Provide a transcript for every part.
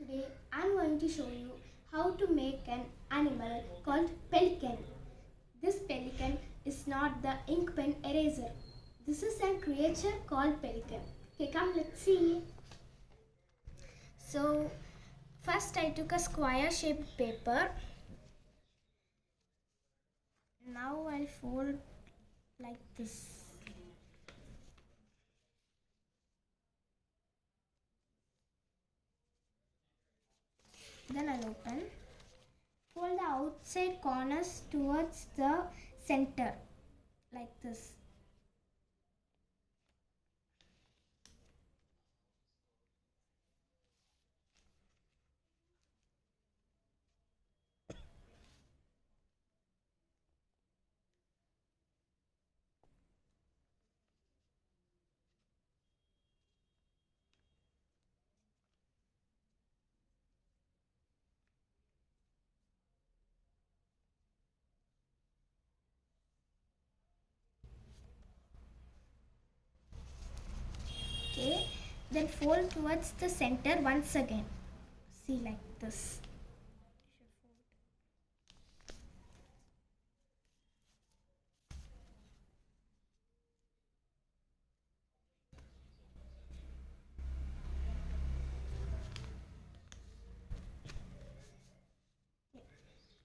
Today I'm going to show you how to make an animal called pelican. This pelican is not the ink pen eraser. This is a creature called pelican. Okay, come let's see. So first I took a square shaped paper. Now I'll fold like this. Then I'll open. Fold the outside corners towards the center like this. Okay, then fold towards the center once again. See, like this.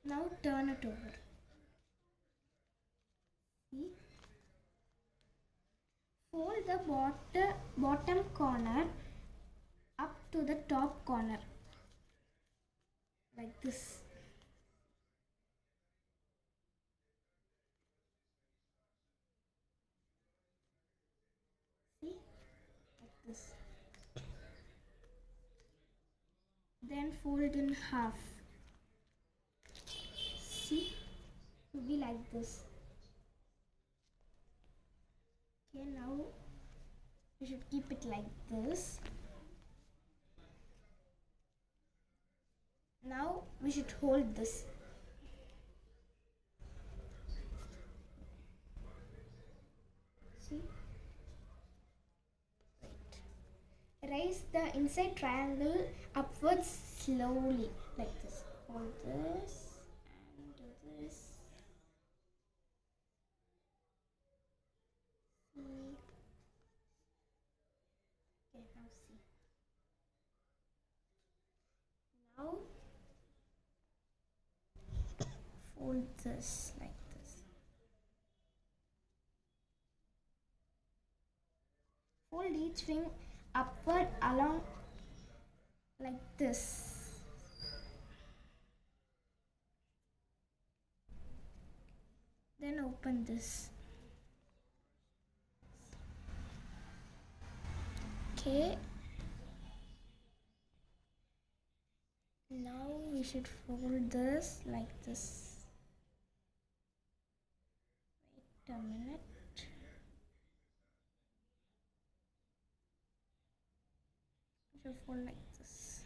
Now turn it over. See? Fold the bottom corner up to the top corner like this. See, like this. Then fold in half. See, it will be like this. Okay, now we should keep it like this. Now we should hold this. See? Right. Raise the inside triangle upwards slowly like this. Hold this and do this. See? Okay, now see. Now fold this like this. Fold each wing upward along like this. Then open this. Okay. Now we should fold this like this. Wait a minute. We should fold like this.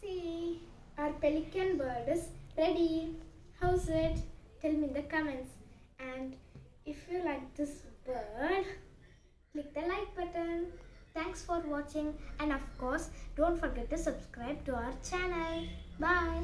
See, our pelican bird is ready. How's it? Tell me in the comments. And if you like this bird, click the like button. Thanks for watching, and of course don't forget to subscribe to our channel. Bye.